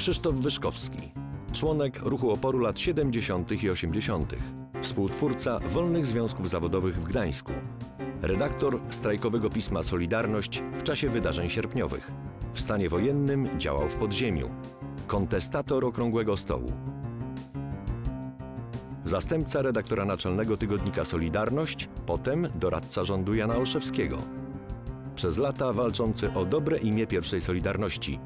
Krzysztof Wyszkowski, członek ruchu oporu lat 70. i 80., współtwórca Wolnych Związków Zawodowych w Gdańsku, redaktor strajkowego pisma Solidarność w czasie wydarzeń sierpniowych. W stanie wojennym działał w podziemiu. Kontestator Okrągłego Stołu. Zastępca redaktora naczelnego tygodnika Solidarność, potem doradca rządu Jana Olszewskiego. Przez lata walczący o dobre imię pierwszej Solidarności.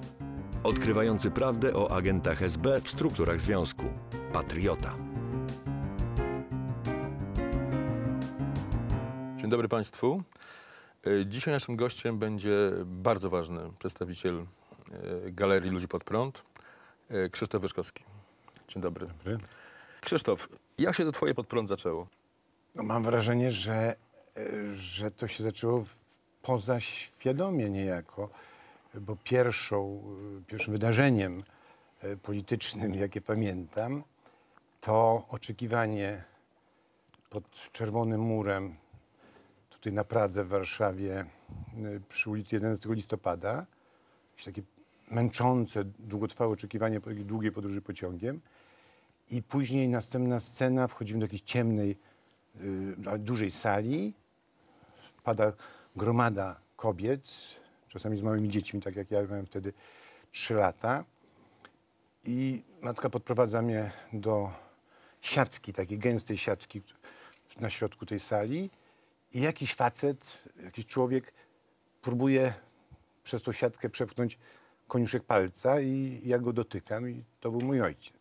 Odkrywający prawdę o agentach SB w strukturach związku. Patriota. Dzień dobry Państwu. Dzisiaj naszym gościem będzie bardzo ważny przedstawiciel Galerii Ludzi pod Prąd, Krzysztof Wyszkowski. Dzień dobry. Dobry. Krzysztof, jak się to twoje Pod Prąd zaczęło? No, mam wrażenie, że to się zaczęło pozaświadomie niejako, bo pierwszym wydarzeniem politycznym, jakie pamiętam, to oczekiwanie pod Czerwonym Murem, tutaj na Pradze w Warszawie, przy ulicy 11 listopada, takie męczące, długotrwałe oczekiwanie po takiej długiej podróży pociągiem. I później następna scena, wchodzimy do jakiejś ciemnej, dużej sali, pada gromada kobiet, czasami z małymi dziećmi, tak jak ja miałem wtedy 3 lata. I matka podprowadza mnie do siatki, takiej gęstej siatki na środku tej sali. I jakiś facet, jakiś człowiek próbuje przez tą siatkę przepchnąć koniuszek palca i ja go dotykam i to był mój ojciec.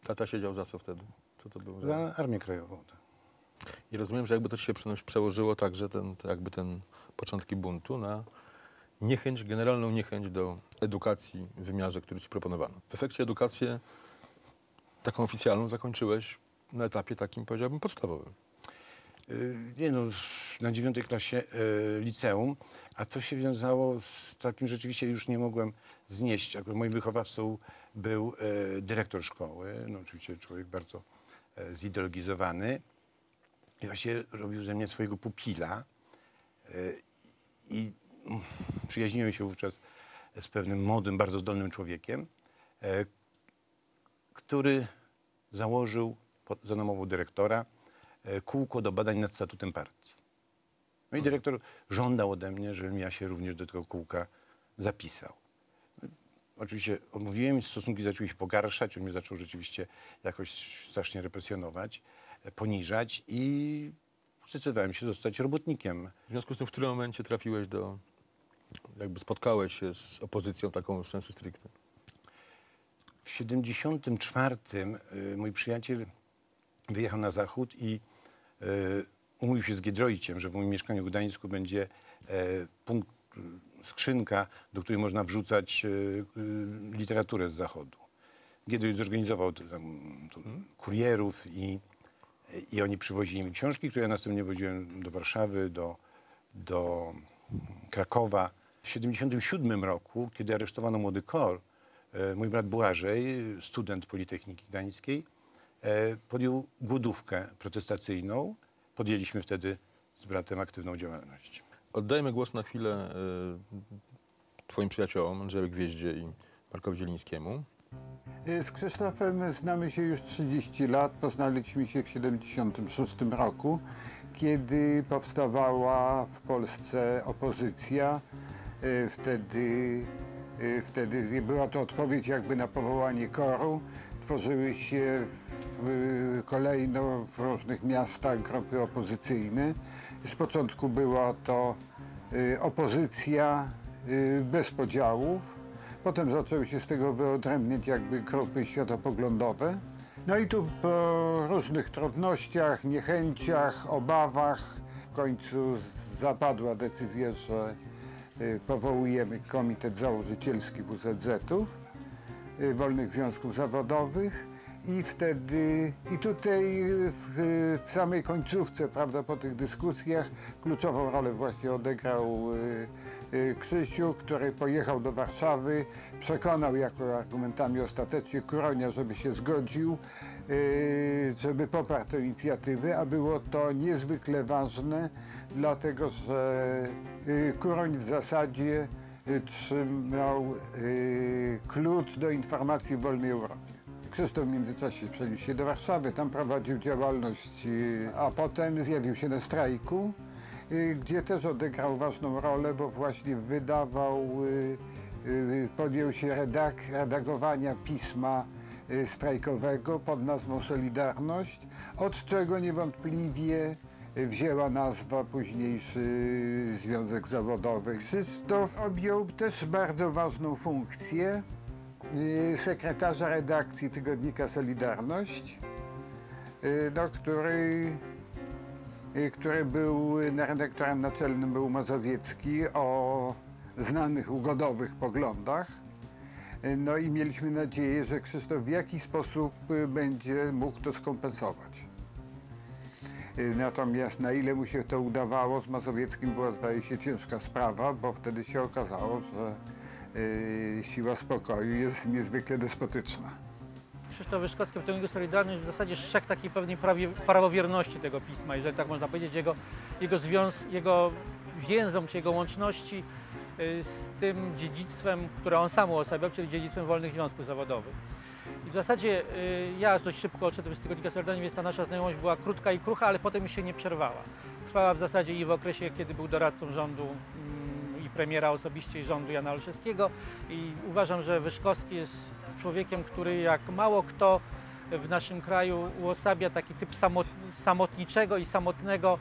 Tata siedział za co wtedy? Co to było? Za Armię Krajową. Tak. I rozumiem, że jakby to się przełożyło także ten początki buntu na niechęć, generalną niechęć do edukacji w wymiarze, który ci proponowano. W efekcie edukację taką oficjalną zakończyłeś na etapie takim, powiedziałbym, podstawowym. Nie no, na 9. klasie liceum, a to się wiązało z takim, rzeczywiście już nie mogłem znieść. Moim wychowawcą był dyrektor szkoły, no oczywiście człowiek bardzo zideologizowany i właśnie robił ze mnie swojego pupila i przyjaźniłem się wówczas z pewnym młodym, bardzo zdolnym człowiekiem, który założył za namową dyrektora kółko do badań nad statutem partii. No i dyrektor żądał ode mnie, żebym ja się również do tego kółka zapisał. Oczywiście odmówiłem, stosunki zaczęły się pogarszać, on mnie zaczął rzeczywiście jakoś strasznie represjonować, poniżać i zdecydowałem się zostać robotnikiem. W związku z tym, w którym momencie trafiłeś jakby spotkałeś się z opozycją taką w sensu stricte? W 74 mój przyjaciel wyjechał na zachód i umówił się z Giedroyciem, że w moim mieszkaniu w Gdańsku będzie skrzynka, do której można wrzucać literaturę z zachodu. Giedroyć zorganizował kurierów i oni przywozili mi książki, które ja następnie woziłem do Warszawy, do Krakowa. W 77 roku, kiedy aresztowano Młody KOR, mój brat Błażej, student Politechniki Gdańskiej, podjął głodówkę protestacyjną. Podjęliśmy wtedy z bratem aktywną działalność. Oddajmy głos na chwilę twoim przyjaciołom, Andrzejowi Gwieździe i Markowi Zielińskiemu. Z Krzysztofem znamy się już 30 lat. Poznaliśmy się w 76 roku, kiedy powstawała w Polsce opozycja. Wtedy była to odpowiedź jakby na powołanie KOR-u. Tworzyły się kolejno w różnych miastach grupy opozycyjne. Z początku była to opozycja bez podziałów. Potem zaczęły się z tego wyodrębniać jakby grupy światopoglądowe. No i tu po różnych trudnościach, niechęciach, obawach w końcu zapadła decyzja, że powołujemy Komitet Założycielski WZZ-ów, Wolnych Związków Zawodowych. I tutaj w samej końcówce, prawda, po tych dyskusjach kluczową rolę właśnie odegrał Krzysiu, który pojechał do Warszawy, przekonał jako argumentami ostatecznie Kuronia, żeby się zgodził, żeby poparł tę inicjatywę, a było to niezwykle ważne, dlatego że Kuroń w zasadzie trzymał klucz do informacji w wolnej Europie. Krzysztof w międzyczasie przeniósł się do Warszawy, tam prowadził działalność, a potem zjawił się na strajku, gdzie też odegrał ważną rolę, bo właśnie podjął się redagowania pisma strajkowego pod nazwą Solidarność, od czego niewątpliwie wzięła nazwa późniejszy Związek Zawodowy. Krzysztof objął też bardzo ważną funkcję sekretarza redakcji tygodnika Solidarność, który był redaktorem naczelnym, był Mazowiecki, o znanych ugodowych poglądach. No i mieliśmy nadzieję, że Krzysztof w jakiś sposób będzie mógł to skompensować. Natomiast na ile mu się to udawało, z Mazowieckim była, zdaje się, ciężka sprawa, bo wtedy się okazało, że siła spokoju jest niezwykle despotyczna. Krzysztof Wyszkowski w tygodniku Solidarność w zasadzie strzegł takiej pewnej prawowierności tego pisma, jeżeli tak można powiedzieć, jego więzą czy jego łączności z tym dziedzictwem, które on sam uosabiał, czyli dziedzictwem wolnych związków zawodowych. I w zasadzie ja dość szybko odszedłem z tygodnika Solidarność, więc ta nasza znajomość była krótka i krucha, ale potem mi się nie przerwała. Trwała w zasadzie i w okresie, kiedy był doradcą rządu i premiera osobiście i rządu Jana Olszewskiego. I uważam, że Wyszkowski jest człowiekiem, który jak mało kto w naszym kraju uosabia taki typ samotniczego i samotnego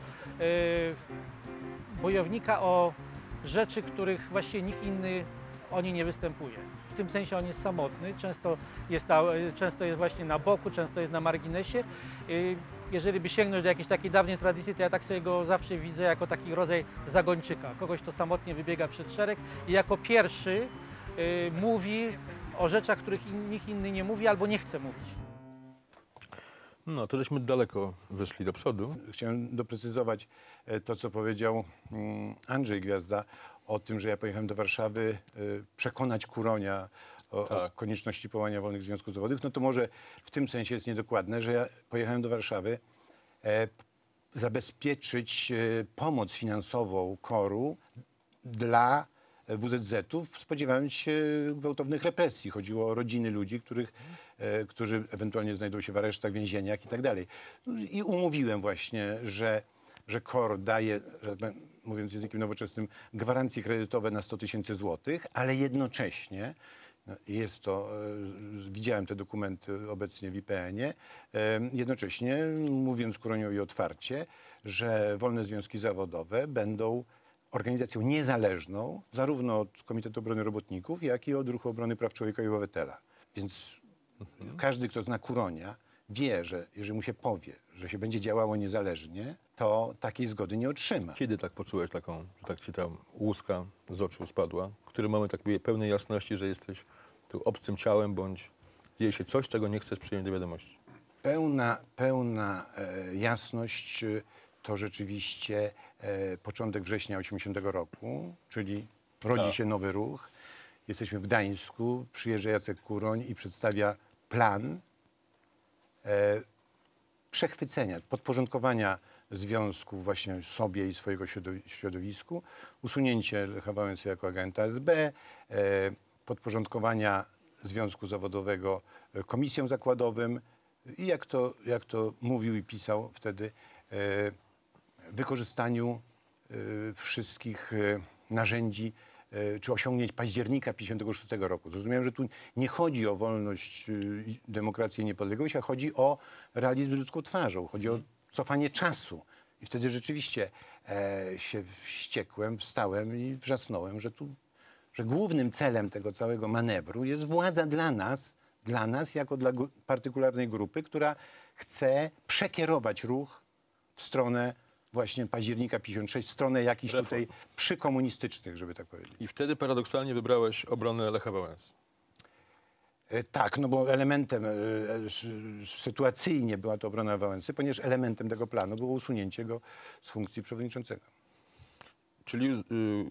bojownika o rzeczy, których właściwie nikt inny o nie nie występuje. W tym sensie on jest samotny, często jest właśnie na boku, często jest na marginesie. Jeżeli by sięgnąć do jakiejś takiej dawnej tradycji, to ja tak sobie go zawsze widzę jako taki rodzaj zagończyka. Kogoś, kto samotnie wybiega przed szereg i jako pierwszy mówi o rzeczach, których nikt inny nie mówi albo nie chce mówić. No, to żeśmy daleko wyszli do przodu. Chciałem doprecyzować to, co powiedział Andrzej Gwiazda o tym, że ja pojechałem do Warszawy przekonać Kuronia o konieczności powołania wolnych związków zawodowych. No to może w tym sensie jest niedokładne, że ja pojechałem do Warszawy zabezpieczyć pomoc finansową KOR-u dla WZZ-ów, spodziewając się gwałtownych represji. Chodziło o rodziny ludzi, którzy ewentualnie znajdą się w aresztach, więzieniach i tak dalej. I umówiłem właśnie, że KOR daje, mówiąc językiem nowoczesnym, gwarancje kredytowe na 100 000 złotych, ale jednocześnie, jest to, widziałem te dokumenty obecnie w IPN-ie, jednocześnie mówiąc Kuroniowi otwarcie, że wolne związki zawodowe będą organizacją niezależną zarówno od Komitetu Obrony Robotników, jak i od Ruchu Obrony Praw Człowieka i Obywatela. Więc każdy, kto zna Kuronia, wie, że jeżeli mu się powie, że się będzie działało niezależnie, to takiej zgody nie otrzyma. Kiedy tak poczułeś taką, że tak ci ta łuska z oczu spadła? W którym moment tak były pełnej jasności, że jesteś tu obcym ciałem, bądź dzieje się coś, czego nie chcesz przyjąć do wiadomości? Pełna jasność to rzeczywiście początek września 80 roku, czyli rodzi się nowy ruch. Jesteśmy w Gdańsku, przyjeżdża Jacek Kuroń i przedstawia plan przechwycenia, podporządkowania związków właśnie sobie i swojego środowisku, usunięcie Lecha Wałęsy jako agenta SB, podporządkowania związku zawodowego komisjom zakładowym i jak to mówił i pisał wtedy, wykorzystaniu wszystkich narzędzi czy osiągnięć października 1956 roku. Zrozumiałem, że tu nie chodzi o wolność, demokrację i niepodległość, a chodzi o realizm z ludzką twarzą, chodzi o cofanie czasu. I wtedy rzeczywiście się wściekłem, wstałem i wrzasnąłem, że głównym celem tego całego manewru jest władza dla nas jako dla partykularnej grupy, która chce przekierować ruch w stronę właśnie października 56, w stronę jakichś tutaj przykomunistycznych, żeby tak powiedzieć. I wtedy paradoksalnie wybrałeś obronę Lecha Wałęsy. Tak, no bo elementem, sytuacyjnie była to obrona Wałęsy, ponieważ elementem tego planu było usunięcie go z funkcji przewodniczącego. Czyli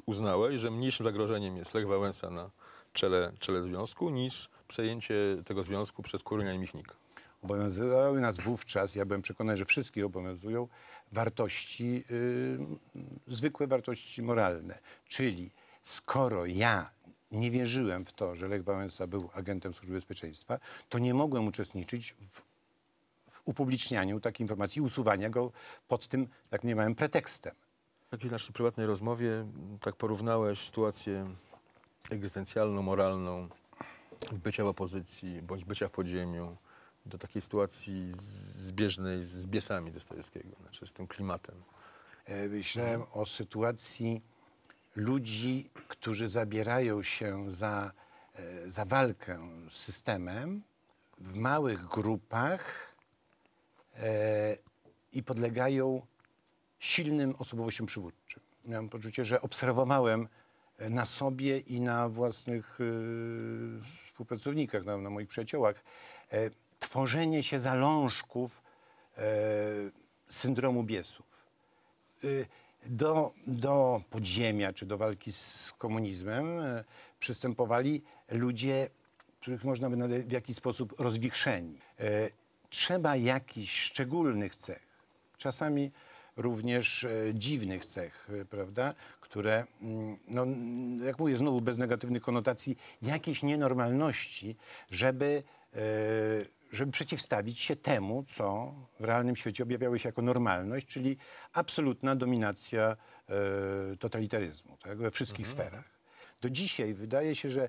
uznałeś, że mniejszym zagrożeniem jest Lech Wałęsa na czele związku, niż przejęcie tego związku przez Kuronia i Michnika. Obowiązywały nas wówczas, ja byłem przekonany, że wszystkich obowiązują wartości, zwykłe wartości moralne, czyli skoro ja nie wierzyłem w to, że Lech Wałęsa był agentem Służby Bezpieczeństwa, to nie mogłem uczestniczyć w upublicznianiu takiej informacji i usuwania go pod tym, tak mniemałem, pretekstem. W takiej naszej prywatnej rozmowie tak porównałeś sytuację egzystencjalną, moralną, bycia w opozycji bądź bycia w podziemiu do takiej sytuacji zbieżnej z Biesami Dostojewskiego, znaczy z tym klimatem. Myślałem o sytuacji ludzi, którzy zabierają się za walkę z systemem w małych grupach i podlegają silnym osobowościom przywódczym. Miałem poczucie, że obserwowałem na sobie i na własnych współpracownikach, na moich przyjaciołach, tworzenie się zalążków syndromu Biesów. Do podziemia czy do walki z komunizmem przystępowali ludzie, których można by nazwać w jakiś sposób rozwichrzeni. Trzeba jakichś szczególnych cech, czasami również dziwnych cech, prawda, które, no, jak mówię, znowu bez negatywnych konotacji, jakieś nienormalności, żeby przeciwstawić się temu, co w realnym świecie objawiało się jako normalność, czyli absolutna dominacja totalitaryzmu, tak, we wszystkich sferach. Do dzisiaj wydaje się, że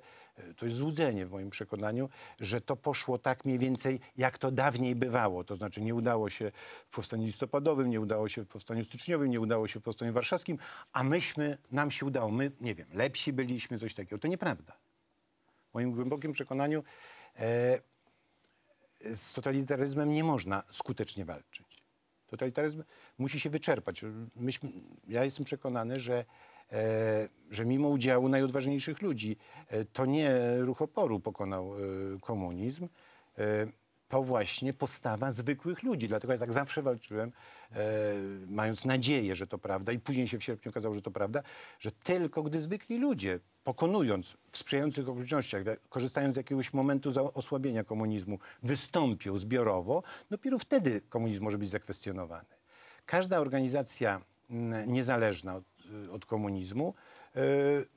to jest złudzenie w moim przekonaniu, że to poszło tak mniej więcej, jak to dawniej bywało. To znaczy nie udało się w powstaniu listopadowym, nie udało się w powstaniu styczniowym, nie udało się w powstaniu warszawskim, a nam się udało. My, nie wiem, lepsi byliśmy, coś takiego. To nieprawda. W moim głębokim przekonaniu z totalitaryzmem nie można skutecznie walczyć. Totalitaryzm musi się wyczerpać. Ja jestem przekonany, że mimo udziału najodważniejszych ludzi, to nie ruch oporu pokonał komunizm, to właśnie postawa zwykłych ludzi. Dlatego ja tak zawsze walczyłem, mając nadzieję, że to prawda, i później się w sierpniu okazało, że to prawda, że tylko gdy zwykli ludzie, pokonując w sprzyjających okolicznościach, korzystając z jakiegoś momentu osłabienia komunizmu, wystąpią zbiorowo, dopiero wtedy komunizm może być zakwestionowany. Każda organizacja niezależna od komunizmu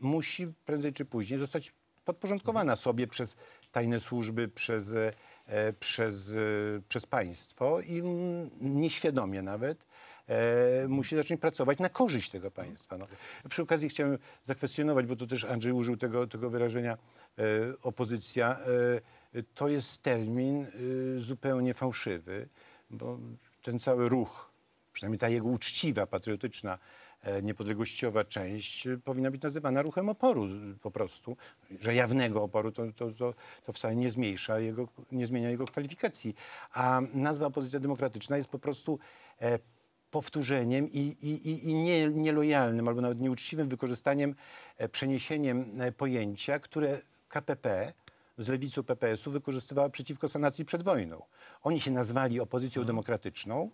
musi prędzej czy później zostać podporządkowana sobie przez tajne służby, przez państwo i nieświadomie nawet musi zacząć pracować na korzyść tego państwa. No. Przy okazji chciałem zakwestionować, bo to też Andrzej użył tego wyrażenia opozycja. To jest termin zupełnie fałszywy, bo ten cały ruch, przynajmniej ta jego uczciwa, patriotyczna, niepodległościowa część powinna być nazywana ruchem oporu po prostu. Że jawnego oporu to wcale nie zmniejsza nie zmienia jego kwalifikacji. A nazwa opozycja demokratyczna jest po prostu powtórzeniem i nielojalnym albo nawet nieuczciwym wykorzystaniem, przeniesieniem pojęcia, które KPP z lewicą PPS-u wykorzystywała przeciwko sanacji przed wojną. Oni się nazwali opozycją demokratyczną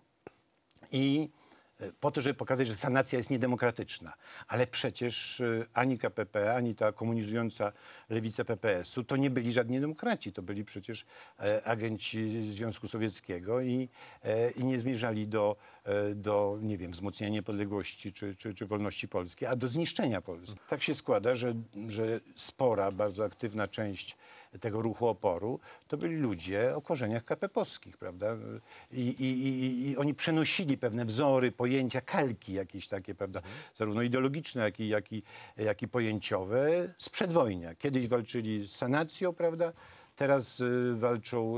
i po to, żeby pokazać, że sanacja jest niedemokratyczna. Ale przecież ani KPP, ani ta komunizująca lewica PPS-u to nie byli żadni demokraci. To byli przecież agenci Związku Sowieckiego i nie zmierzali do, nie wiem, wzmocnienia niepodległości czy wolności Polski, a do zniszczenia Polski. Tak się składa, że spora, bardzo aktywna część tego ruchu oporu to byli ludzie o korzeniach KP-owskich, prawda? I oni przenosili pewne wzory, pojęcia, kalki jakieś takie, prawda? Zarówno ideologiczne, jak i pojęciowe z przedwojnia. Kiedyś walczyli z sanacją, prawda? Teraz walczą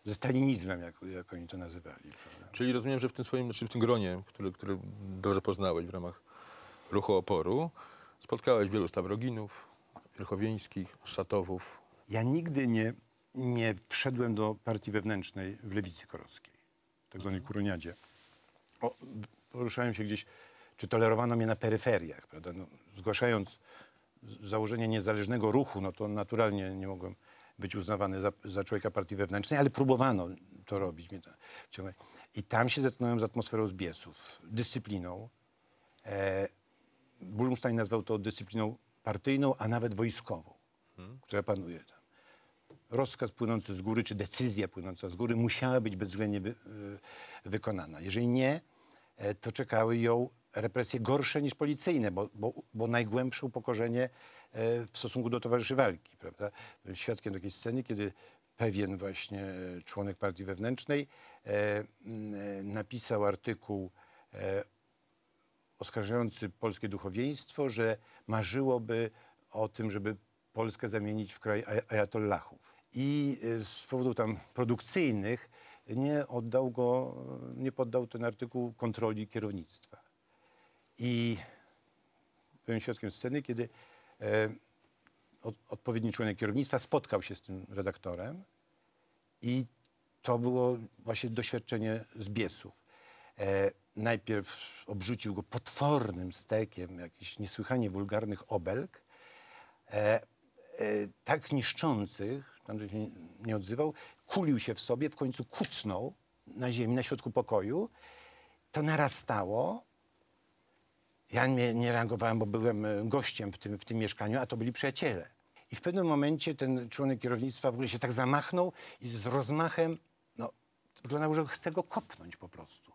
ze stalinizmem, jak oni to nazywali. Prawda? Czyli rozumiem, że w tym swoim, znaczy w tym gronie, który dobrze poznałeś w ramach ruchu oporu, spotkałeś wielu Stawroginów, Wilchowieńskich, Szatowów. Ja nigdy nie wszedłem do partii wewnętrznej w Lewicy Korowskiej, tak zwanej Kuroniadzie. Poruszałem się gdzieś, czy tolerowano mnie na peryferiach, prawda? No, zgłaszając założenie niezależnego ruchu, no to naturalnie nie mogłem być uznawany za człowieka partii wewnętrznej, ale próbowano to robić. I tam się zetknąłem z atmosferą Zbiesów, dyscypliną. Bullenstein nazwał to dyscypliną partyjną, a nawet wojskową, która panuje tam. Rozkaz płynący z góry, czy decyzja płynąca z góry musiała być bezwzględnie wykonana. Jeżeli nie, to czekały ją represje gorsze niż policyjne, bo najgłębsze upokorzenie w stosunku do towarzyszy walki, prawda? Byłem świadkiem takiej sceny, kiedy pewien właśnie członek partii wewnętrznej napisał artykuł oskarżający polskie duchowieństwo, że marzyłoby o tym, żeby Polskę zamienić w kraj ajatollahów. I z powodów tam produkcyjnych nie poddał ten artykuł kontroli kierownictwa. I byłem świadkiem sceny, kiedy odpowiedni członek kierownictwa spotkał się z tym redaktorem i to było właśnie doświadczenie z Biesów. Najpierw obrzucił go potwornym stekiem jakichś niesłychanie wulgarnych obelg, tak niszczących, tam się nie odzywał, kulił się w sobie, w końcu kucnął na ziemi, na środku pokoju. To narastało. Ja nie reagowałem, bo byłem gościem w tym mieszkaniu, a to byli przyjaciele. I w pewnym momencie ten członek kierownictwa w ogóle się tak zamachnął i z rozmachem, no, wyglądało, że chce go kopnąć po prostu.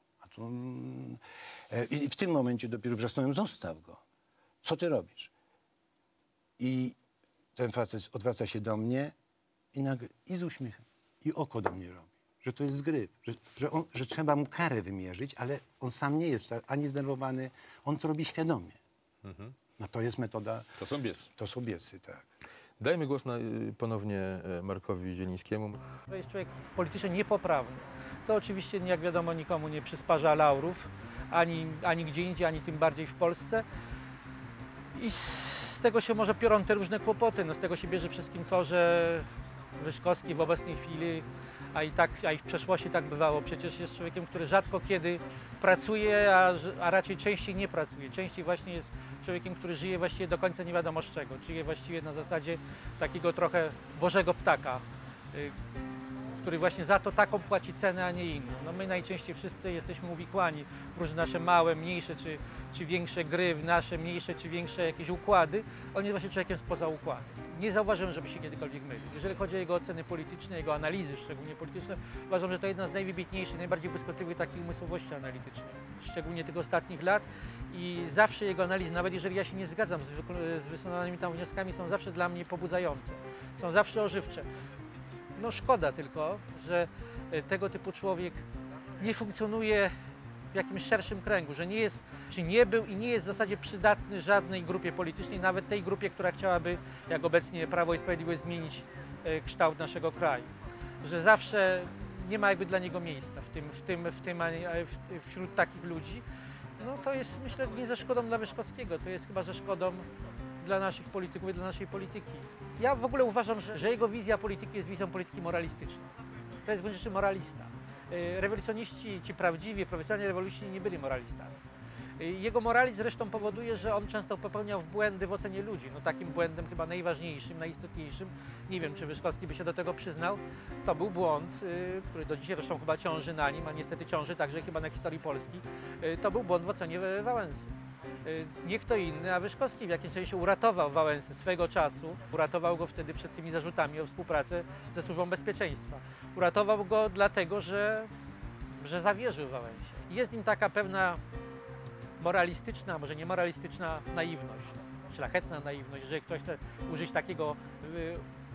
I w tym momencie dopiero wrzasnąłem, zostaw go. Co ty robisz? I ten facet odwraca się do mnie i nagle, i z uśmiechem, i oko do mnie robi. Że to jest zgryw, że trzeba mu karę wymierzyć, ale on sam nie jest ani zdenerwowany, on to robi świadomie. No to jest metoda... To są biesy. To są biesy, tak. Dajmy głos ponownie Markowi Zielińskiemu. To jest człowiek politycznie niepoprawny. To oczywiście, jak wiadomo, nikomu nie przysparza laurów, ani gdzie indziej, ani tym bardziej w Polsce. I z tego się może piorą te różne kłopoty. No z tego się bierze wszystkim to, że Wyszkowski w obecnej chwili, a i w przeszłości tak bywało, przecież jest człowiekiem, który rzadko kiedy pracuje, a raczej częściej nie pracuje. Częściej właśnie jest człowiekiem, który żyje właściwie do końca nie wiadomo z czego. Żyje właściwie na zasadzie takiego trochę bożego ptaka, który właśnie za to taką płaci cenę, a nie inną. No my najczęściej wszyscy jesteśmy uwikłani w różne nasze małe, mniejsze czy większe gry, w nasze mniejsze czy większe jakieś układy. On jest właśnie człowiekiem spoza układu. Nie zauważyłem, żeby się kiedykolwiek mylił. Jeżeli chodzi o jego oceny polityczne, jego analizy, szczególnie polityczne, uważam, że to jedna z najwybitniejszych, najbardziej błyskotliwych takich umysłowości analitycznych, szczególnie tych ostatnich lat. I zawsze jego analizy, nawet jeżeli ja się nie zgadzam z wysnuwanymi tam wnioskami, są zawsze dla mnie pobudzające, są zawsze ożywcze. No szkoda tylko, że tego typu człowiek nie funkcjonuje w jakimś szerszym kręgu, że nie jest, czy nie był i nie jest w zasadzie przydatny żadnej grupie politycznej, nawet tej grupie, która chciałaby, jak obecnie Prawo i Sprawiedliwość, zmienić kształt naszego kraju. Że zawsze nie ma jakby dla niego miejsca wśród takich ludzi. No to jest, myślę, nie ze szkodą dla Wyszkowskiego, to jest chyba ze szkodą dla naszych polityków i dla naszej polityki. Ja w ogóle uważam, że jego wizja polityki jest wizją polityki moralistycznej. To jest w gruncie rzeczy moralista. Rewolucjoniści, ci prawdziwi, profesjonalni rewolucjoniści nie byli moralistami. Jego moralizm zresztą powoduje, że on często popełniał błędy w ocenie ludzi. No takim błędem chyba najważniejszym, najistotniejszym, nie wiem, czy Wyszkowski by się do tego przyznał, to był błąd, który do dzisiaj zresztą chyba ciąży na nim, a niestety ciąży także chyba na historii Polski. To był błąd w ocenie Wałęsy. Nie kto inny, a Wyszkowski w jakimś sensie uratował Wałęsę swego czasu. Uratował go wtedy przed tymi zarzutami o współpracę ze Służbą Bezpieczeństwa. Uratował go dlatego, że zawierzył Wałęsie. Jest nim taka pewna moralistyczna, może nie moralistyczna naiwność, szlachetna naiwność, że ktoś chce użyć takiego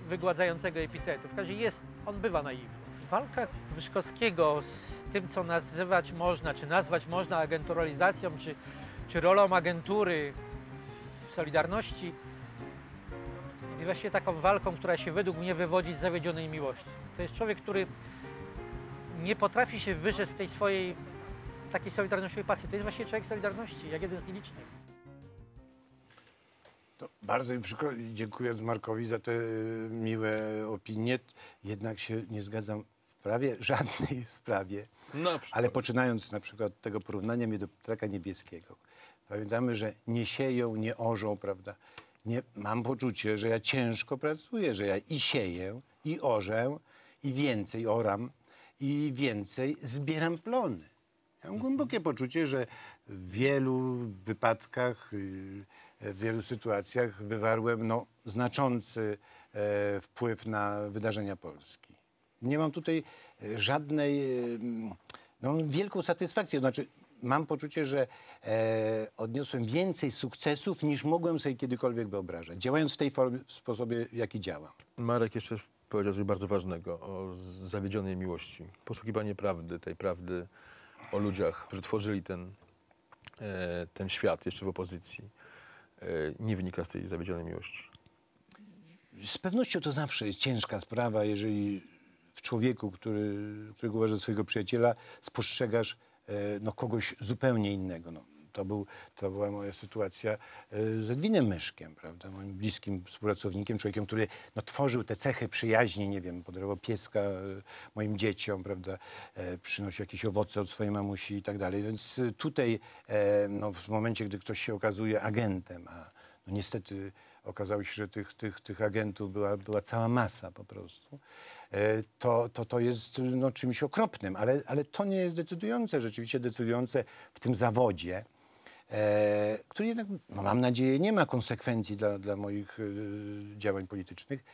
wygładzającego epitetu. W każdym razie on bywa naiwny. Walka Wyszkowskiego z tym, co nazywać można, czy nazwać można agenturalizacją, czy rolą agentury w Solidarności, jest właściwie taką walką, która się według mnie wywodzi z zawiedzionej miłości. To jest człowiek, który nie potrafi się wyrzec z tej swojej takiej solidarnościowej pasji. To jest właściwie człowiek Solidarności, jak jeden z nielicznych. To bardzo mi przykro, dziękuję Markowi za te miłe opinie. Jednak się nie zgadzam w prawie żadnej sprawie. Ale poczynając na przykład od tego porównania mnie do ptaka niebieskiego. Pamiętamy, że nie sieją, nie orzą, prawda? Mam poczucie, że ja ciężko pracuję, że ja i sieję, i orzę, i więcej oram, i więcej zbieram plony. Ja mam głębokie poczucie, że w wielu wypadkach, w wielu sytuacjach wywarłem znaczący wpływ na wydarzenia Polski. Nie mam tutaj żadnej wielką satysfakcję. Znaczy, mam poczucie, że odniosłem więcej sukcesów, niż mogłem sobie kiedykolwiek wyobrażać, działając w tej formie, w sposobie, jaki działam. Marek jeszcze powiedział coś bardzo ważnego o zawiedzionej miłości. Poszukiwanie prawdy, tej prawdy o ludziach, którzy tworzyli ten świat jeszcze w opozycji, nie wynika z tej zawiedzionej miłości. Z pewnością to zawsze jest ciężka sprawa, jeżeli w człowieku, którego uważasz za swojego przyjaciela, spostrzegasz kogoś zupełnie innego. No, to była moja sytuacja z Edwinem Myszkiem, prawda? Moim bliskim współpracownikiem, człowiekiem, który tworzył te cechy przyjaźni, nie wiem, podarował pieska moim dzieciom, prawda? Przynosił jakieś owoce od swojej mamusi i tak dalej. Więc tutaj w momencie, gdy ktoś się okazuje agentem, a niestety okazało się, że tych agentów była cała masa po prostu, to jest czymś okropnym, ale to nie jest decydujące, rzeczywiście decydujące w tym zawodzie, który jednak, mam nadzieję, nie ma konsekwencji dla moich działań politycznych,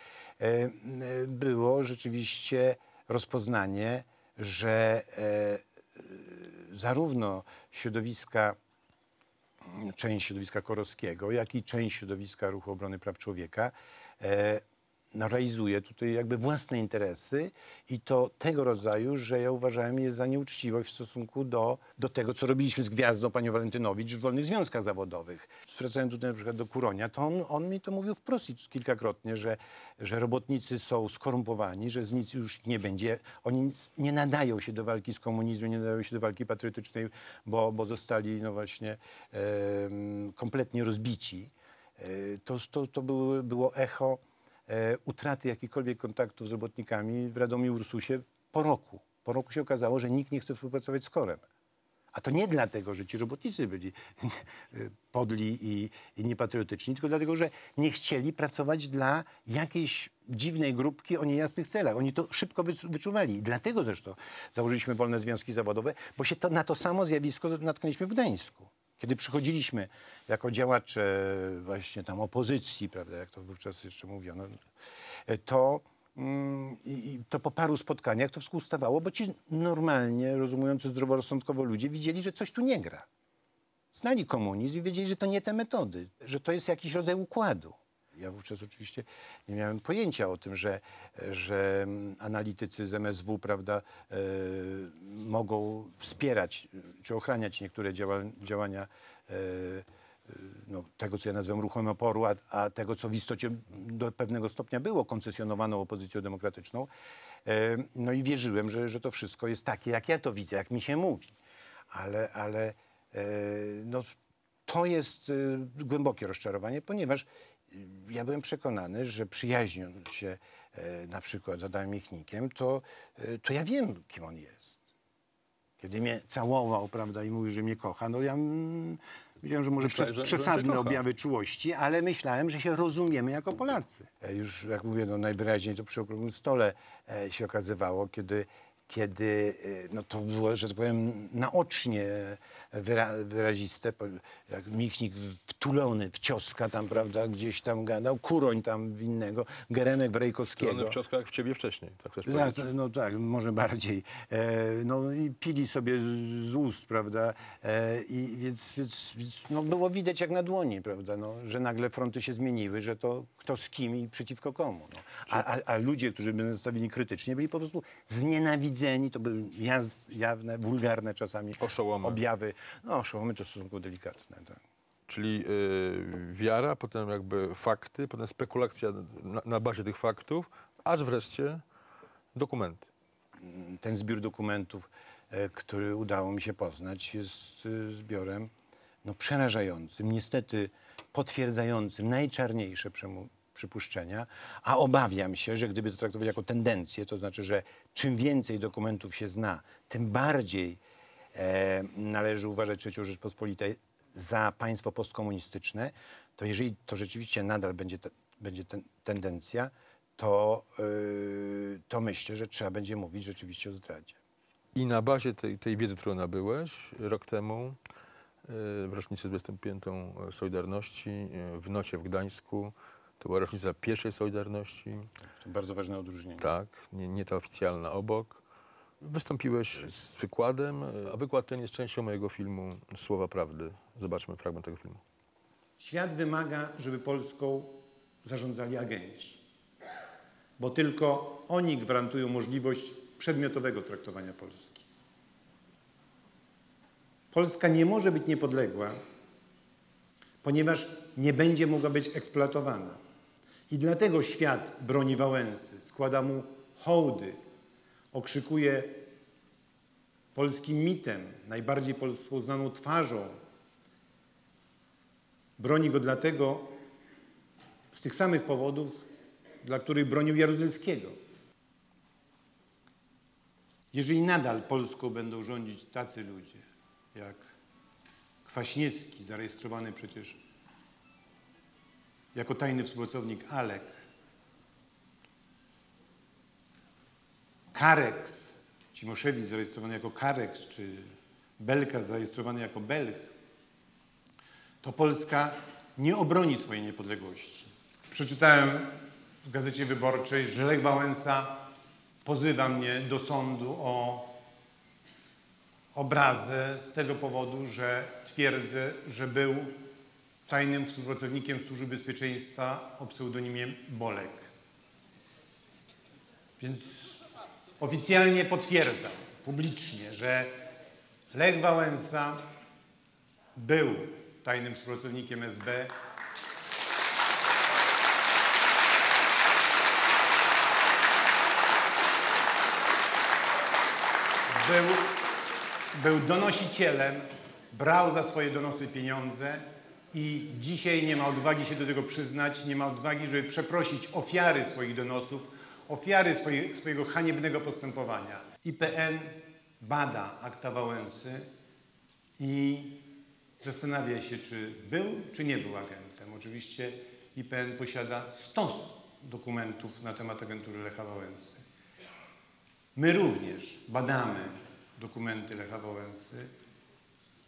było rzeczywiście rozpoznanie, że zarówno część środowiska Korowskiego, jak i część środowiska Ruchu Obrony Praw Człowieka realizuje tutaj jakby własne interesy i to tego rodzaju, że ja uważałem je za nieuczciwość w stosunku do tego, co robiliśmy z gwiazdą panią Walentynowicz w wolnych związkach zawodowych. Wracając tutaj na przykład do Kuronia, to on mi to mówił wprost kilkakrotnie, że robotnicy są skorumpowani, że z nic już nie będzie. Oni nie nadają się do walki z komunizmem, nie nadają się do walki patriotycznej, bo zostali właśnie kompletnie rozbici. To było echo utraty jakichkolwiek kontaktów z robotnikami w Radomiu Ursusie po roku. Po roku się okazało, że nikt nie chce współpracować z KOR-em. A to nie dlatego, że ci robotnicy byli podli i niepatriotyczni, tylko dlatego, że nie chcieli pracować dla jakiejś dziwnej grupki o niejasnych celach. Oni to szybko wyczuwali. I dlatego zresztą założyliśmy wolne związki zawodowe, bo się na to samo zjawisko natknęliśmy w Gdańsku. Kiedy przychodziliśmy jako działacze właśnie tam opozycji, prawda, jak to wówczas jeszcze mówiono, to po paru spotkaniach to wszystko ustawało, bo ci normalnie rozumujący zdroworozsądkowo ludzie widzieli, że coś tu nie gra. Znali komunizm i wiedzieli, że to nie te metody, że to jest jakiś rodzaj układu. Ja wówczas oczywiście nie miałem pojęcia o tym, że analitycy z MSW, prawda, mogą wspierać czy ochraniać niektóre działania tego, co ja nazywam ruchem oporu, a tego, co w istocie do pewnego stopnia było koncesjonowaną opozycją demokratyczną. No i wierzyłem, że to wszystko jest takie, jak ja to widzę, jak mi się mówi. Ale to jest głębokie rozczarowanie, ponieważ ja byłem przekonany, że przyjaźniąc się na przykład z Adamem Michnikiem, to ja wiem, kim on jest. Kiedy mnie całował, prawda, i mówił, że mnie kocha, no ja wiedziałem, że może przesadne objawy czułości, ale myślałem, że się rozumiemy jako Polacy. Już, jak mówię, najwyraźniej to przy okrągłym stole się okazywało, kiedy to było, że tak powiem, naocznie wyraziste, jak Michnik wtulony w Cioska tam, prawda, gdzieś tam gadał, Kuroń tam w innego, Geremek w Rejkowskiego. Wtulony w Cioska jak w ciebie wcześniej, tak chcesz powiedzieć? powiedzieć? No tak, może bardziej. I pili sobie z ust, prawda, więc było widać jak na dłoni, prawda, że nagle fronty się zmieniły, że to kto z kim i przeciwko komu. A ludzie, którzy byli nastawili krytycznie, byli po prostu znienawidzeni. To były jawne, wulgarne czasami oszołomy. Objawy. Oszołomy to stosunkowo delikatne. Tak. Czyli wiara, potem jakby fakty, potem spekulacja na bazie tych faktów, aż wreszcie dokumenty. Ten zbiór dokumentów, który udało mi się poznać, jest zbiorem przerażającym, niestety potwierdzającym najczarniejsze przypuszczenia, a obawiam się, że gdyby to traktować jako tendencję, to znaczy, że czym więcej dokumentów się zna, tym bardziej należy uważać III Rzeczpospolitą za państwo postkomunistyczne, to jeżeli to rzeczywiście nadal będzie tendencja, to myślę, że trzeba będzie mówić rzeczywiście o zdradzie. I na bazie tej wiedzy, którą nabyłeś rok temu, w rocznicę 25. Solidarności, w Nocie w Gdańsku, to była rocznica pierwszej Solidarności. To bardzo ważne odróżnienie. Tak, nie ta oficjalna obok. Wystąpiłeś z wykładem, a wykład ten jest częścią mojego filmu Słowa Prawdy. Zobaczmy fragment tego filmu. Świat wymaga, żeby Polską zarządzali agenci, bo tylko oni gwarantują możliwość przedmiotowego traktowania Polski. Polska nie może być niepodległa, ponieważ nie będzie mogła być eksploatowana. I dlatego świat broni Wałęsy, składa mu hołdy, okrzykuje polskim mitem, najbardziej polską znaną twarzą. Broni go dlatego, z tych samych powodów, dla których bronił Jaruzelskiego. Jeżeli nadal Polską będą rządzić tacy ludzie, jak Kwaśniewski, zarejestrowany przecież jako tajny współpracownik Alek, Kareks, Cimoszewicz zarejestrowany jako Kareks, czy Belka zarejestrowany jako Belch, to Polska nie obroni swojej niepodległości. Przeczytałem w Gazecie Wyborczej, że Lech Wałęsa pozywa mnie do sądu o obrazę z tego powodu, że twierdzę, że był tajnym współpracownikiem Służby Bezpieczeństwa o pseudonimie Bolek. Więc oficjalnie potwierdzam publicznie, że Lech Wałęsa był tajnym współpracownikiem SB. Był donosicielem, brał za swoje donosy pieniądze i dzisiaj nie ma odwagi się do tego przyznać, nie ma odwagi, żeby przeprosić ofiary swoich donosów, ofiary swojego haniebnego postępowania. IPN bada akta Wałęsy i zastanawia się, czy był, czy nie był agentem. Oczywiście IPN posiada stos dokumentów na temat agentury Lecha Wałęsy. My również badamy dokumenty Lecha Wałęsy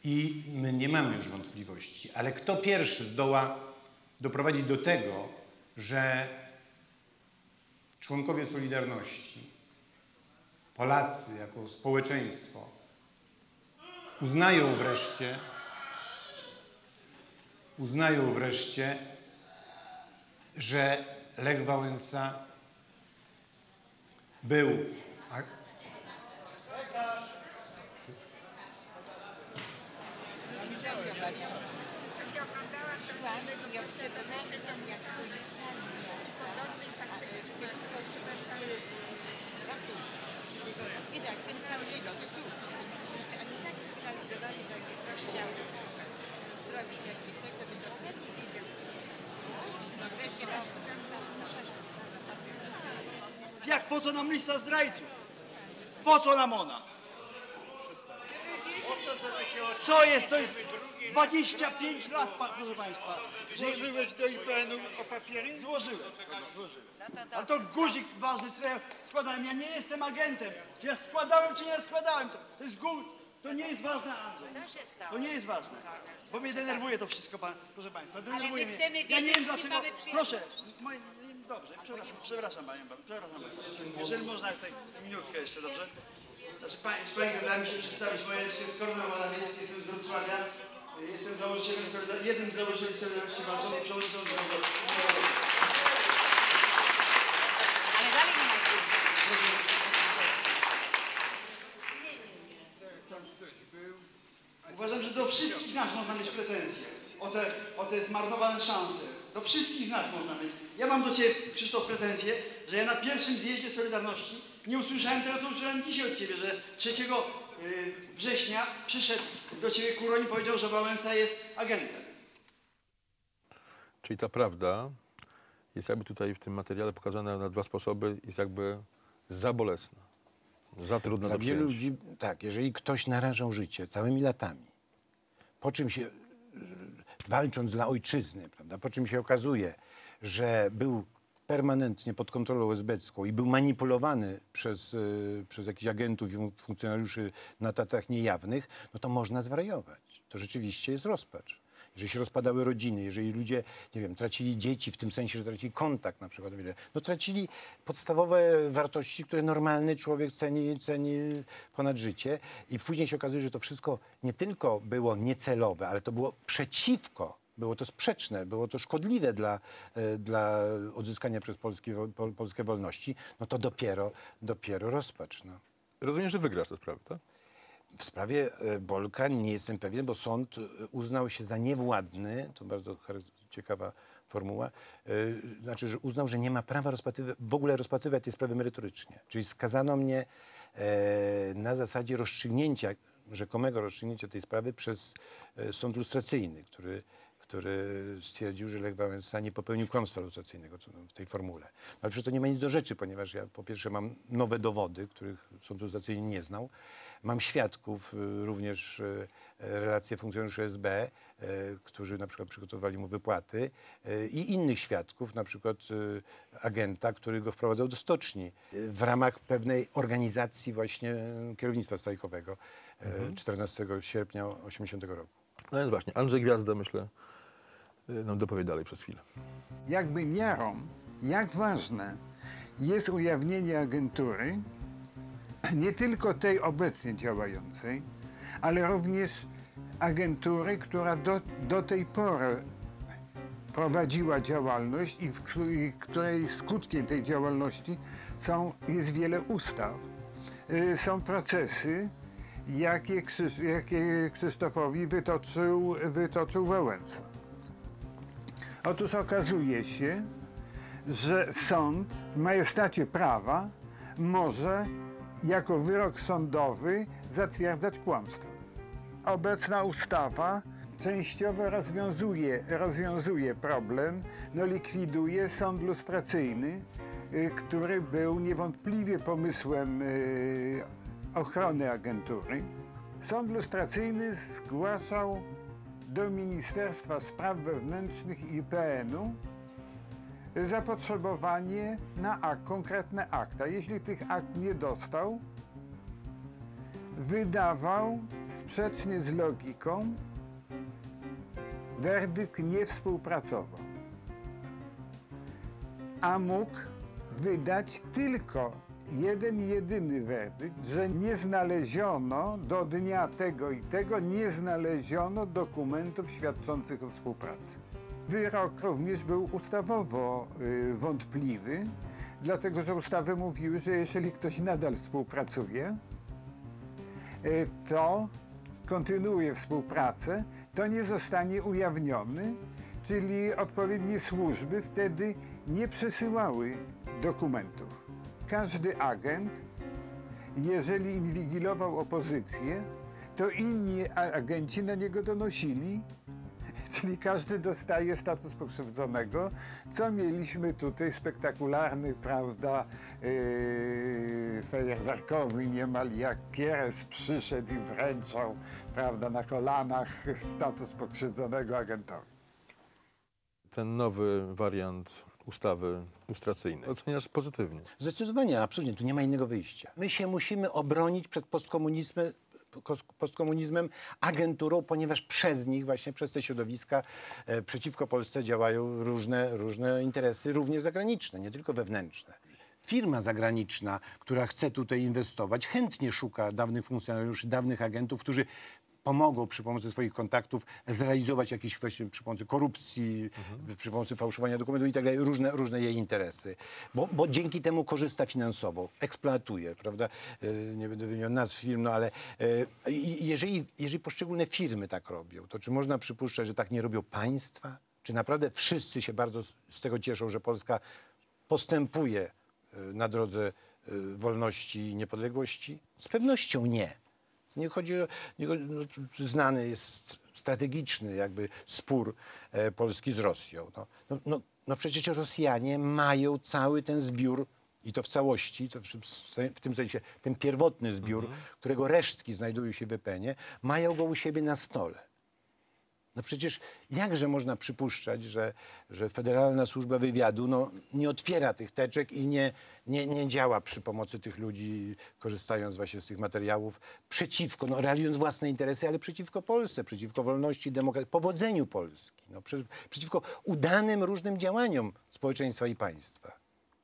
i my nie mamy już wątpliwości. Ale kto pierwszy zdoła doprowadzić do tego, że członkowie Solidarności, Polacy jako społeczeństwo uznają wreszcie, że Lech Wałęsa był I tak, tym samym tu. Oni tak skanalizowali, że jak ktoś chciał zrobić jakiś cel, to by dokładnie wiedział. Wreszcie Jak po co nam lista zdrajców? Po co nam ona? Co jest? To jest 25 lat, proszę Państwa. Złożyłeś do IPN-u o papiery? Złożyłem. Ale to guzik ważny, który ja składałem. Ja nie jestem agentem. Czy ja składałem, czy nie składałem. To jest to nie jest ważne, Andrzej. Co się stało? To nie jest ważne. Bo mnie denerwuje to wszystko, proszę Państwa. Denerwuje my chcemy mnie. wiedzieć, nie wiem z kim dlaczego. mamy przyjemność. Proszę. Dobrze, przepraszam Panią bardzo. Przepraszam bardzo. Jeżeli można tutaj minutkę jeszcze, dobrze? Znaczy, Pani kazała mi się przedstawić. Moje nazwisko jest Kornel Morawiecki, jestem z Wrocławia. Jestem założycielem jednym z założycieli Solidarności Walczącej, przewodniczącym Ale dalej nie ma. Uważam, że do wszystkich nas można mieć pretensje o te zmarnowane szanse. Do wszystkich z nas można mieć. Ja mam do Ciebie, Krzysztof, pretensje, że ja na pierwszym zjeździe Solidarności nie usłyszałem tego, co usłyszałem dzisiaj od Ciebie, że 3 września przyszedł do Ciebie Kuroń i powiedział, że Wałęsa jest agentem. Czyli ta prawda jest jakby tutaj w tym materiale pokazana na 2 sposoby, jest jakby za bolesna, za trudna do Dla wielu przyjęcia. ludzi, tak, jeżeli ktoś narażał życie całymi latami, po czym się, walcząc dla ojczyzny, prawda, po czym się okazuje, że był permanentnie pod kontrolą esbecką i był manipulowany przez jakichś agentów i funkcjonariuszy na tatach niejawnych, no to można zwariować. To rzeczywiście jest rozpacz. jeżeli się rozpadały rodziny, jeżeli ludzie, nie wiem, tracili dzieci w tym sensie, że tracili kontakt na przykład, no tracili podstawowe wartości, które normalny człowiek ceni ponad życie i później się okazuje, że to wszystko nie tylko było niecelowe, ale to było przeciwko, było to sprzeczne, było to szkodliwe dla odzyskania przez Polskę wolności, no to dopiero rozpacz. No. Rozumiem, że wygrasz tę sprawę, tak? W sprawie Bolka nie jestem pewien, bo sąd uznał się za niewładny, to bardzo ciekawa formuła, znaczy, że uznał, że nie ma prawa w ogóle rozpatrywać tej sprawy merytorycznie. Czyli skazano mnie na zasadzie rozstrzygnięcia, rzekomego rozstrzygnięcia tej sprawy przez sąd lustracyjny, który stwierdził, że Lech Wałęsa nie popełnił kłamstwa lustracyjnego w tej formule. No, ale przecież to nie ma nic do rzeczy, ponieważ ja po pierwsze mam nowe dowody, których sąd lustracyjny nie znał. Mam świadków, również relacje funkcjonariuszy SB, którzy na przykład przygotowali mu wypłaty i innych świadków, na przykład agenta, który go wprowadzał do stoczni w ramach pewnej organizacji właśnie kierownictwa strajkowego 14 sierpnia 1980 roku. No więc właśnie, Andrzej Gwiazda, myślę, nam dopowie dalej przez chwilę. Jakby miarą, jak ważne jest ujawnienie agentury, nie tylko tej obecnie działającej, ale również agentury, która do tej pory prowadziła działalność i której skutkiem tej działalności jest wiele ustaw. Są procesy, jakie Krzysztofowi wytoczył Wałęsa. Otóż okazuje się, że sąd w majestacie prawa może jako wyrok sądowy zatwierdzać kłamstwo. Obecna ustawa częściowo rozwiązuje problem, likwiduje sąd lustracyjny, który był niewątpliwie pomysłem ochrony agentury. Sąd lustracyjny zgłaszał do Ministerstwa Spraw Wewnętrznych i IPN-u zapotrzebowanie na konkretne akta. Jeśli tych akt nie dostał, wydawał sprzecznie z logiką werdykt nie współpracował. A mógł wydać tylko jeden, jedyny werdykt, że nie znaleziono do dnia tego i tego, nie znaleziono dokumentów świadczących o współpracy. Wyrok również był ustawowo wątpliwy, dlatego że ustawy mówiły, że jeżeli ktoś nadal współpracuje, to kontynuuje współpracę, to nie zostanie ujawniony, czyli odpowiednie służby wtedy nie przesyłały dokumentów. Każdy agent, jeżeli inwigilował opozycję, to inni agenci na niego donosili, czyli każdy dostaje status pokrzywdzonego, co mieliśmy tutaj spektakularny, prawda, fajerwerkowy niemal, jak Kieres przyszedł i wręczał, prawda, na kolanach status pokrzywdzonego agentowi. Ten nowy wariant ustawy lustracyjnej oceniasz pozytywnie? Zdecydowanie, absolutnie. Tu nie ma innego wyjścia. My się musimy obronić przed postkomunizmem, agenturą, ponieważ przez nich, właśnie przez te środowiska przeciwko Polsce działają różne interesy, również zagraniczne, nie tylko wewnętrzne. Firma zagraniczna, która chce tutaj inwestować, chętnie szuka dawnych funkcjonariuszy, dawnych agentów, którzy pomogą przy pomocy swoich kontaktów zrealizować jakieś właśnie przy pomocy korupcji, przy pomocy fałszowania dokumentów i tak dalej, różne jej interesy. Bo dzięki temu korzysta finansowo, eksploatuje, prawda? Nie będę wymieniał nazw firm, no ale jeżeli poszczególne firmy tak robią, to czy można przypuszczać, że tak nie robią państwa? Czy naprawdę wszyscy się bardzo z tego cieszą, że Polska postępuje na drodze wolności i niepodległości? Z pewnością nie. Nie chodzi o, znany jest strategiczny jakby spór Polski z Rosją. No przecież Rosjanie mają cały ten zbiór i to w całości, to w tym sensie ten pierwotny zbiór, którego resztki znajdują się w EPN-ie, mają go u siebie na stole. No przecież jakże można przypuszczać, że Federalna Służba Wywiadu no, nie otwiera tych teczek i nie działa przy pomocy tych ludzi, korzystając właśnie z tych materiałów, przeciwko, no, realizując własne interesy, ale przeciwko Polsce, przeciwko wolności, demokracji, powodzeniu Polski, no, przeciwko udanym różnym działaniom społeczeństwa i państwa.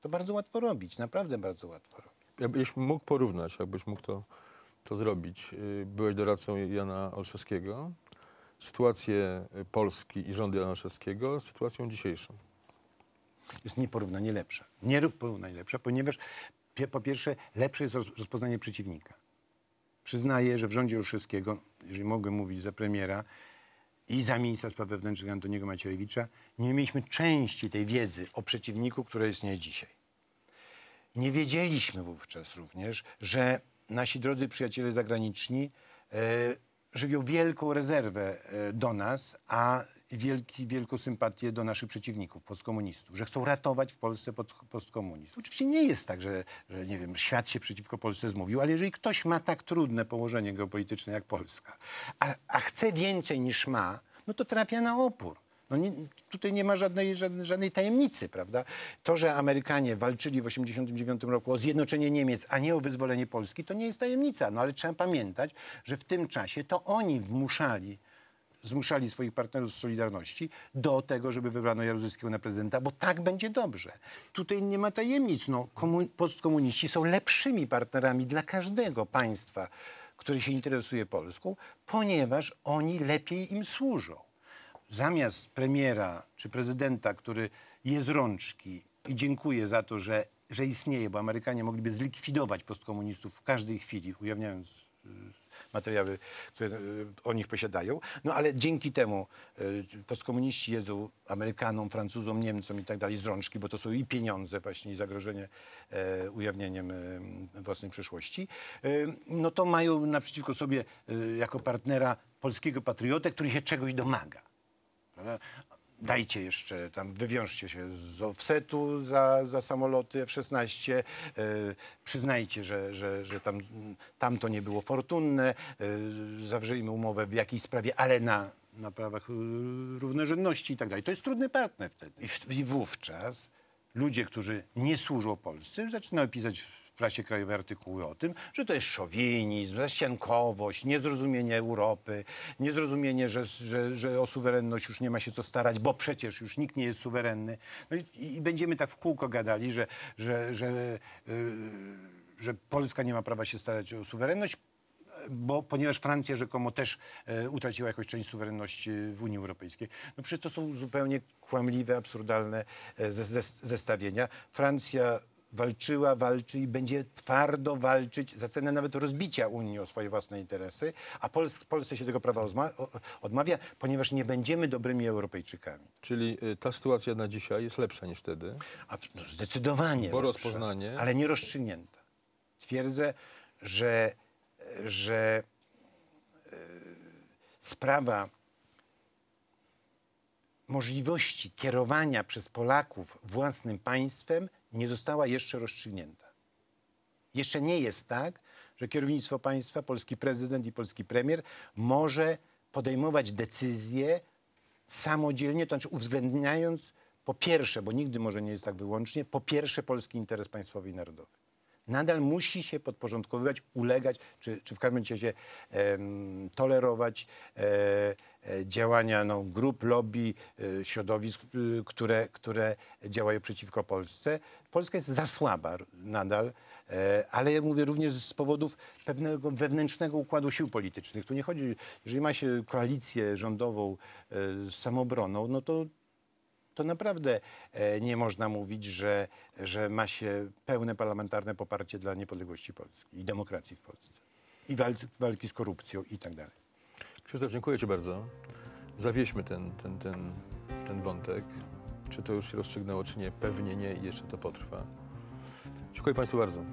To bardzo łatwo robić, naprawdę bardzo łatwo robić. Jakbyś mógł porównać, jakbyś mógł to zrobić. Byłeś doradcą Jana Olszewskiego. Sytuację Polski i rządu Jana Olszewskiego z sytuacją dzisiejszą. Jest nieporównanie lepsza. Nieporównanie lepsza, ponieważ po pierwsze lepsze jest rozpoznanie przeciwnika. Przyznaję, że w rządzie Olszewskiego, jeżeli mogę mówić za premiera i za ministra spraw wewnętrznych Antoniego Macierewicza, nie mieliśmy części tej wiedzy o przeciwniku, która istnieje dzisiaj. Nie wiedzieliśmy wówczas również, że nasi drodzy przyjaciele zagraniczni żywią wielką rezerwę do nas, a wielką sympatię do naszych przeciwników, postkomunistów, że chcą ratować w Polsce postkomunistów. Oczywiście nie jest tak, że nie wiem, świat się przeciwko Polsce zmówił, ale jeżeli ktoś ma tak trudne położenie geopolityczne jak Polska, a chce więcej niż ma, no to trafia na opór. No tutaj nie ma żadnej tajemnicy, prawda? To, że Amerykanie walczyli w 1989 roku o zjednoczenie Niemiec, a nie o wyzwolenie Polski, to nie jest tajemnica. No ale trzeba pamiętać, że w tym czasie to oni zmuszali swoich partnerów z Solidarności do tego, żeby wybrano Jaruzelskiego na prezydenta, bo tak będzie dobrze. Tutaj nie ma tajemnic. No, postkomuniści są lepszymi partnerami dla każdego państwa, które się interesuje Polską, ponieważ oni lepiej im służą. Zamiast premiera czy prezydenta, który je z rączki i dziękuję za to, że istnieje, bo Amerykanie mogliby zlikwidować postkomunistów w każdej chwili, ujawniając materiały, które o nich posiadają. No ale dzięki temu postkomuniści jedzą Amerykanom, Francuzom, Niemcom i tak dalej z rączki, bo to są i pieniądze właśnie i zagrożenie ujawnieniem własnej przyszłości. No to mają naprzeciwko sobie jako partnera polskiego patriotę, który się czegoś domaga. Dajcie jeszcze, tam wywiążcie się z offsetu za samoloty F-16, przyznajcie, że tam to nie było fortunne, zawrzyjmy umowę w jakiejś sprawie, ale na prawach równorzędności i tak dalej. To jest trudny partner wtedy. I wówczas ludzie, którzy nie służą Polsce, zaczynają pisać w prasie krajowej artykuły o tym, że to jest szowinizm, zaściankowość, niezrozumienie Europy, niezrozumienie, że o suwerenność już nie ma się co starać, bo przecież już nikt nie jest suwerenny. No i będziemy tak w kółko gadali, że Polska nie ma prawa się starać o suwerenność, ponieważ Francja rzekomo też utraciła jakąś część suwerenności w Unii Europejskiej. No przecież to są zupełnie kłamliwe, absurdalne zestawienia. Francja walczyła, walczy i będzie twardo walczyć za cenę nawet rozbicia Unii o swoje własne interesy, a Polsce się tego prawa odmawia, ponieważ nie będziemy dobrymi Europejczykami. Czyli ta sytuacja na dzisiaj jest lepsza niż wtedy? No, zdecydowanie Bo lepsza, rozpoznanie... ale nie rozstrzygnięta. Twierdzę, że sprawa możliwości kierowania przez Polaków własnym państwem nie została jeszcze rozstrzygnięta. Jeszcze nie jest tak, że kierownictwo państwa, polski prezydent i polski premier może podejmować decyzje samodzielnie, to znaczy uwzględniając po pierwsze, bo nigdy może nie jest tak wyłącznie, po pierwsze polski interes państwowy i narodowy. Nadal musi się podporządkowywać, ulegać, czy w każdym razie tolerować działania grup, lobby, środowisk, które działają przeciwko Polsce. Polska jest za słaba nadal, ale ja mówię również z powodów pewnego wewnętrznego układu sił politycznych. Tu nie chodzi, jeżeli ma się koalicję rządową z Samobroną, no to naprawdę nie można mówić, że ma się pełne parlamentarne poparcie dla niepodległości Polski i demokracji w Polsce. I walki z korupcją i tak dalej. Krzysztof, dziękuję ci bardzo. Zawieźmy ten wątek. Czy to już się rozstrzygnęło, czy nie? Pewnie nie i jeszcze to potrwa. Dziękuję państwu bardzo.